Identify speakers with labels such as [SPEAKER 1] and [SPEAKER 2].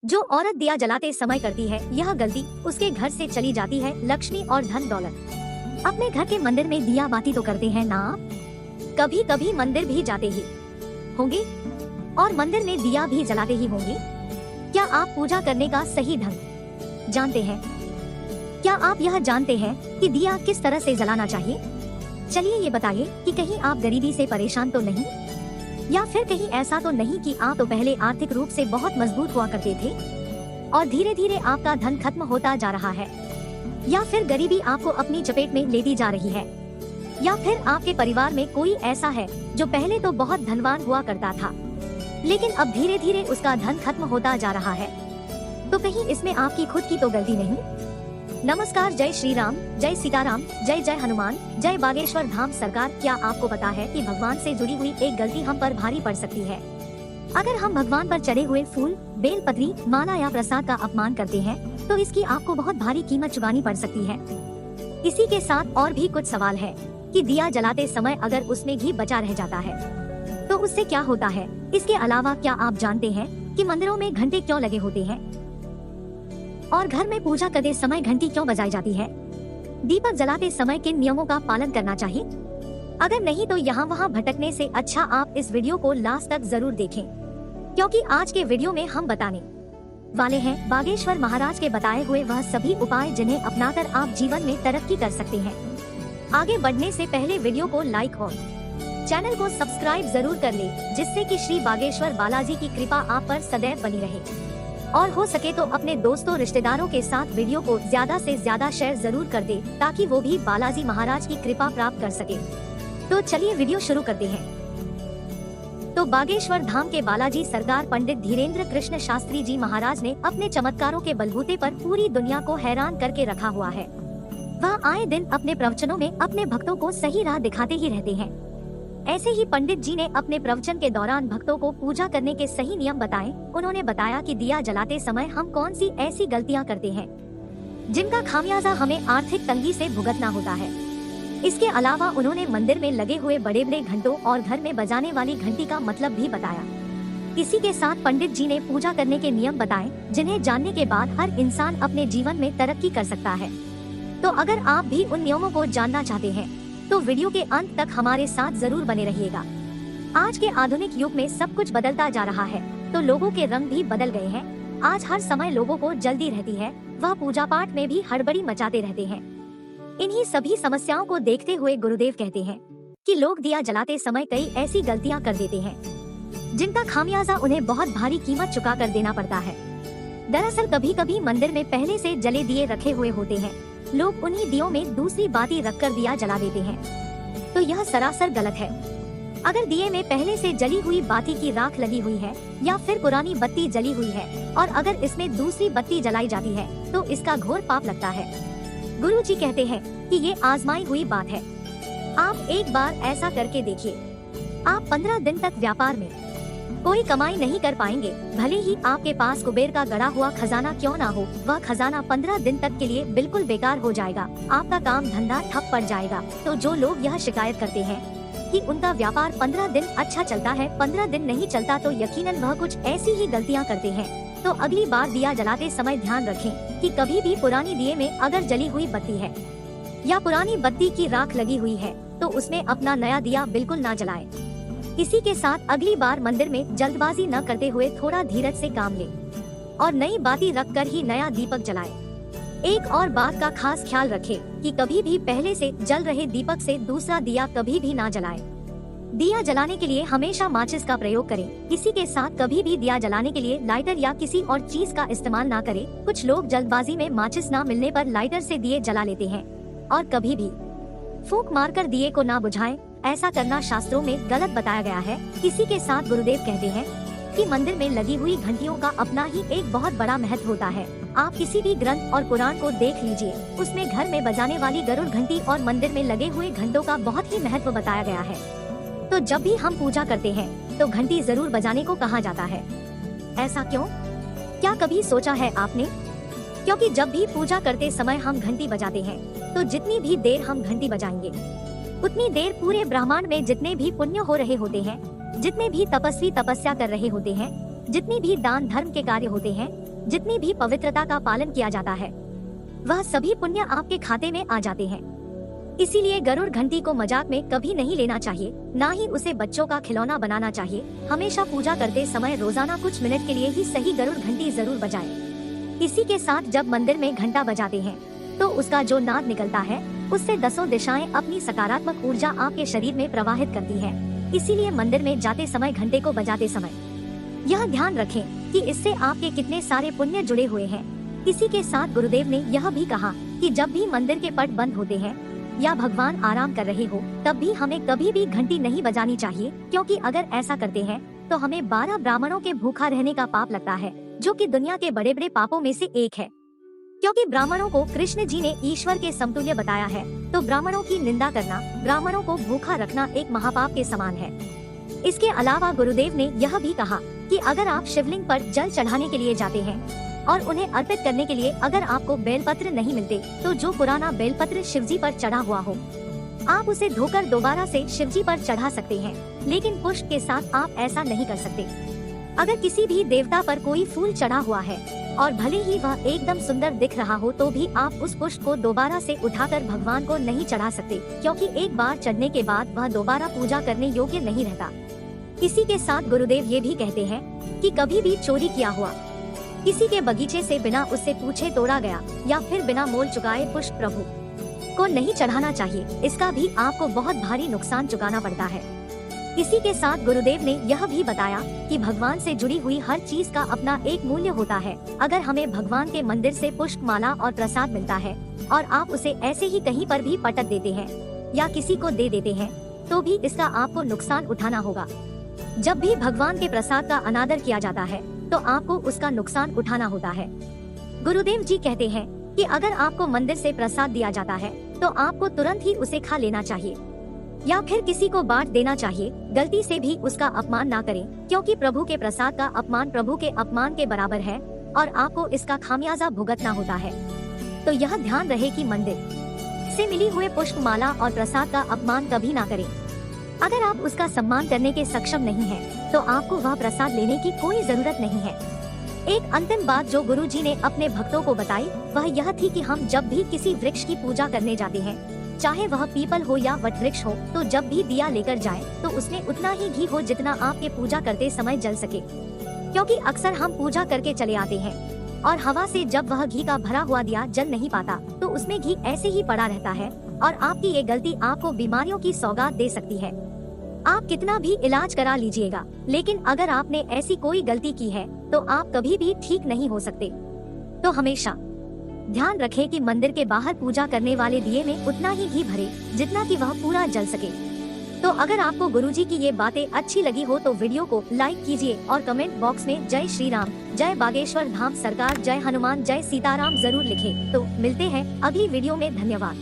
[SPEAKER 1] जो औरत दिया जलाते समय करती है यह गलती, उसके घर से चली जाती है लक्ष्मी और धन दौलत। अपने घर के मंदिर में दिया बाती तो करते हैं ना, कभी कभी मंदिर भी जाते ही होंगे और मंदिर में दिया भी जलाते ही होंगे। क्या आप पूजा करने का सही ढंग जानते हैं? क्या आप यह जानते हैं कि दिया किस तरह से जलाना चाहिए? चलिए ये बताइए कि कहीं आप गरीबी से परेशान तो नहीं, या फिर कहीं ऐसा तो नहीं कि आप तो पहले आर्थिक रूप से बहुत मजबूत हुआ करते थे और धीरे धीरे आपका धन खत्म होता जा रहा है, या फिर गरीबी आपको अपनी चपेट में लेती जा रही है, या फिर आपके परिवार में कोई ऐसा है जो पहले तो बहुत धनवान हुआ करता था लेकिन अब धीरे धीरे उसका धन खत्म होता जा रहा है। तो कहीं इसमें आपकी खुद की तो गलती नहीं? नमस्कार, जय श्री राम, जय सीताराम, जय जय हनुमान, जय बागेश्वर धाम सरकार। क्या आपको पता है कि भगवान से जुड़ी हुई एक गलती हम पर भारी पड़ सकती है? अगर हम भगवान पर चढ़े हुए फूल, बेलपत्री, माला या प्रसाद का अपमान करते हैं तो इसकी आपको बहुत भारी कीमत चुकानी पड़ सकती है। इसी के साथ और भी कुछ सवाल है कि दिया जलाते समय अगर उसमें घी बचा रह जाता है तो उससे क्या होता है? इसके अलावा क्या आप जानते हैं कि मंदिरों में घंटे क्यों लगे होते हैं और घर में पूजा करते समय घंटी क्यों बजाई जाती है? दीपक जलाते समय किन नियमों का पालन करना चाहिए? अगर नहीं तो यहाँ वहाँ भटकने से अच्छा आप इस वीडियो को लास्ट तक जरूर देखें, क्योंकि आज के वीडियो में हम बताने वाले हैं बागेश्वर महाराज के बताए हुए वह सभी उपाय जिन्हें अपनाकर आप जीवन में तरक्की कर सकते हैं। आगे बढ़ने से पहले वीडियो को लाइक और चैनल को सब्सक्राइब जरूर कर ले, जिससे कि श्री बागेश्वर बालाजी की कृपा आप पर सदैव बनी रहे। और हो सके तो अपने दोस्तों रिश्तेदारों के साथ वीडियो को ज्यादा से ज्यादा शेयर जरूर कर दे ताकि वो भी बालाजी महाराज की कृपा प्राप्त कर सके। तो चलिए वीडियो शुरू करते हैं। तो बागेश्वर धाम के बालाजी सरकार पंडित धीरेन्द्र कृष्ण शास्त्री जी महाराज ने अपने चमत्कारों के बलबूते पर पूरी दुनिया को हैरान करके रखा हुआ है। वह आए दिन अपने प्रवचनों में अपने भक्तों को सही राह दिखाते ही रहते हैं। ऐसे ही पंडित जी ने अपने प्रवचन के दौरान भक्तों को पूजा करने के सही नियम बताए। उन्होंने बताया कि दिया जलाते समय हम कौन सी ऐसी गलतियां करते हैं जिनका खामियाजा हमें आर्थिक तंगी से भुगतना होता है। इसके अलावा उन्होंने मंदिर में लगे हुए बड़े बड़े घंटों और घर में बजाने वाली घंटी का मतलब भी बताया। इसी के साथ पंडित जी ने पूजा करने के नियम बताए जिन्हें जानने के बाद हर इंसान अपने जीवन में तरक्की कर सकता है। तो अगर आप भी उन नियमों को जानना चाहते हैं तो वीडियो के अंत तक हमारे साथ जरूर बने रहिएगा। आज के आधुनिक युग में सब कुछ बदलता जा रहा है तो लोगों के रंग भी बदल गए हैं। आज हर समय लोगों को जल्दी रहती है, वह पूजा पाठ में भी हड़बड़ी मचाते रहते हैं। इन्हीं सभी समस्याओं को देखते हुए गुरुदेव कहते हैं कि लोग दिया जलाते समय कई ऐसी गलतियां कर देते हैं जिनका खामियाजा उन्हें बहुत भारी कीमत चुका कर देना पड़ता है। दरअसल कभी कभी मंदिर में पहले से जले दिए रखे हुए होते हैं, लोग उन्हीं दियों में दूसरी बाती रखकर दिया जला देते हैं, तो यह सरासर गलत है। अगर दिए में पहले से जली हुई बाती की राख लगी हुई है या फिर पुरानी बत्ती जली हुई है और अगर इसमें दूसरी बत्ती जलाई जाती है तो इसका घोर पाप लगता है। गुरु जी कहते हैं कि ये आजमाई हुई बात है। आप एक बार ऐसा करके देखिए, आप 15 दिन तक व्यापार में कोई कमाई नहीं कर पाएंगे। भले ही आपके पास कुबेर का गड़ा हुआ खजाना क्यों ना हो, वह खजाना 15 दिन तक के लिए बिल्कुल बेकार हो जाएगा। आपका काम धंधा ठप पड़ जाएगा। तो जो लोग यह शिकायत करते हैं कि उनका व्यापार 15 दिन अच्छा चलता है, 15 दिन नहीं चलता, तो यकीनन वह कुछ ऐसी ही गलतियां करते हैं। तो अगली बार दिया जलाते समय ध्यान रखें कि कभी भी पुरानी दिए में अगर जली हुई बत्ती है या पुरानी बत्ती की राख लगी हुई है तो उसमें अपना नया दिया बिल्कुल ना जलाएं। इसी के साथ अगली बार मंदिर में जल्दबाजी न करते हुए थोड़ा धीरज से काम लें और नई बाती रखकर ही नया दीपक जलाएं। एक और बात का खास ख्याल रखें कि कभी भी पहले से जल रहे दीपक से दूसरा दिया कभी भी ना जलाएं। दिया जलाने के लिए हमेशा माचिस का प्रयोग करें। इसी के साथ कभी भी दिया जलाने के लिए लाइटर या किसी और चीज का इस्तेमाल ना करें। कुछ लोग जल्दबाजी में माचिस ना मिलने पर लाइटर से दिए जला लेते हैं और कभी भी फूंक मारकर दिए को ना बुझाएं। ऐसा करना शास्त्रों में गलत बताया गया है। इसी के साथ गुरुदेव कहते हैं कि मंदिर में लगी हुई घंटियों का अपना ही एक बहुत बड़ा महत्व होता है। आप किसी भी ग्रंथ और कुरान को देख लीजिए, उसमें घर में बजाने वाली गरुड़ घंटी और मंदिर में लगे हुए घंटों का बहुत ही महत्व बताया गया है। तो जब भी हम पूजा करते हैं तो घंटी जरूर बजाने को कहा जाता है। ऐसा क्यों? क्या कभी सोचा है आपने? क्योंकि जब भी पूजा करते समय हम घंटी बजाते हैं तो जितनी भी देर हम घंटी बजाएंगे उतनी देर पूरे ब्रह्मांड में जितने भी पुण्य हो रहे होते हैं, जितने भी तपस्वी तपस्या कर रहे होते हैं, जितनी भी दान धर्म के कार्य होते हैं, जितनी भी पवित्रता का पालन किया जाता है वह सभी पुण्य आपके खाते में आ जाते हैं। इसीलिए गरुड़ घंटी को मजाक में कभी नहीं लेना चाहिए, ना ही उसे बच्चों का खिलौना बनाना चाहिए। हमेशा पूजा करते समय रोजाना कुछ मिनट के लिए ही सही गरुड़ घंटी जरूर बजाएं। इसी के साथ जब मंदिर में घंटा बजाते हैं तो उसका जो नाद निकलता है उससे 10 दिशाएं अपनी सकारात्मक ऊर्जा आपके शरीर में प्रवाहित करती है। इसीलिए मंदिर में जाते समय घंटे को बजाते समय यह ध्यान रखें कि इससे आपके कितने सारे पुण्य जुड़े हुए हैं। इसी के साथ गुरुदेव ने यह भी कहा कि जब भी मंदिर के पट बंद होते हैं या भगवान आराम कर रहे हो तब भी हमें कभी भी घंटी नहीं बजानी चाहिए, क्योंकि अगर ऐसा करते हैं तो हमें 12 ब्राह्मणों के भूखा रहने का पाप लगता है, जो कि दुनिया के बड़े बड़े पापों में से एक है। क्योंकि ब्राह्मणों को कृष्ण जी ने ईश्वर के समतुल्य बताया है, तो ब्राह्मणों की निंदा करना, ब्राह्मणों को भूखा रखना एक महापाप के समान है। इसके अलावा गुरुदेव ने यह भी कहा कि अगर आप शिवलिंग पर जल चढ़ाने के लिए जाते हैं और उन्हें अर्पित करने के लिए अगर आपको बेलपत्र नहीं मिलते तो जो पुराना बेलपत्र शिवजी पर चढ़ा हुआ हो आप उसे धोकर दोबारा से शिवजी पर चढ़ा सकते हैं, लेकिन पुष्प के साथ आप ऐसा नहीं कर सकते। अगर किसी भी देवता पर कोई फूल चढ़ा हुआ है और भले ही वह एकदम सुंदर दिख रहा हो तो भी आप उस पुष्प को दोबारा से उठाकर भगवान को नहीं चढ़ा सकते, क्योंकि एक बार चढ़ने के बाद वह दोबारा पूजा करने योग्य नहीं रहता। इसी के साथ गुरुदेव ये भी कहते हैं कि कभी भी चोरी किया हुआ किसी के बगीचे से बिना उससे पूछे तोड़ा गया या फिर बिना मोल चुकाए पुष्प प्रभु को नहीं चढ़ाना चाहिए, इसका भी आपको बहुत भारी नुकसान चुकाना पड़ता है। इसी के साथ गुरुदेव ने यह भी बताया कि भगवान से जुड़ी हुई हर चीज का अपना एक मूल्य होता है। अगर हमें भगवान के मंदिर से पुष्प माला और प्रसाद मिलता है और आप उसे ऐसे ही कहीं पर भी पटक देते हैं या किसी को दे देते हैं तो भी इसका आपको नुकसान उठाना होगा। जब भी भगवान के प्रसाद का अनादर किया जाता है तो आपको उसका नुकसान उठाना होता है। गुरुदेव जी कहते हैं कि अगर आपको मंदिर से प्रसाद दिया जाता है तो आपको तुरंत ही उसे खा लेना चाहिए या फिर किसी को बांट देना चाहिए। गलती से भी उसका अपमान ना करें, क्योंकि प्रभु के प्रसाद का अपमान प्रभु के अपमान के बराबर है और आपको इसका खामियाजा भुगतना होता है। तो यह ध्यान रहे कि मंदिर से मिली हुए पुष्प माला और प्रसाद का अपमान कभी ना करें। अगर आप उसका सम्मान करने के सक्षम नहीं हैं, तो आपको वह प्रसाद लेने की कोई जरूरत नहीं है। एक अंतिम बात जो गुरु जी ने अपने भक्तों को बताई वह यह थी कि हम जब भी किसी वृक्ष की पूजा करने जाते हैं, चाहे वह पीपल हो या वट वृक्ष हो, तो जब भी दिया लेकर जाएं, तो उसमें उतना ही घी हो जितना आपके पूजा करते समय जल सके। क्योंकि अक्सर हम पूजा करके चले आते हैं और हवा से जब वह घी का भरा हुआ दिया जल नहीं पाता तो उसमें घी ऐसे ही पड़ा रहता है और आपकी ये गलती आपको बीमारियों की सौगात दे सकती है। आप कितना भी इलाज करा लीजिएगा, लेकिन अगर आपने ऐसी कोई गलती की है तो आप कभी भी ठीक नहीं हो सकते। तो हमेशा ध्यान रखें कि मंदिर के बाहर पूजा करने वाले दिए में उतना ही घी भरे जितना कि वह पूरा जल सके। तो अगर आपको गुरुजी की ये बातें अच्छी लगी हो तो वीडियो को लाइक कीजिए और कमेंट बॉक्स में जय श्री राम, जय बागेश्वर धाम सरकार, जय हनुमान, जय सीताराम जरूर लिखें। तो मिलते हैं अगली वीडियो में। धन्यवाद।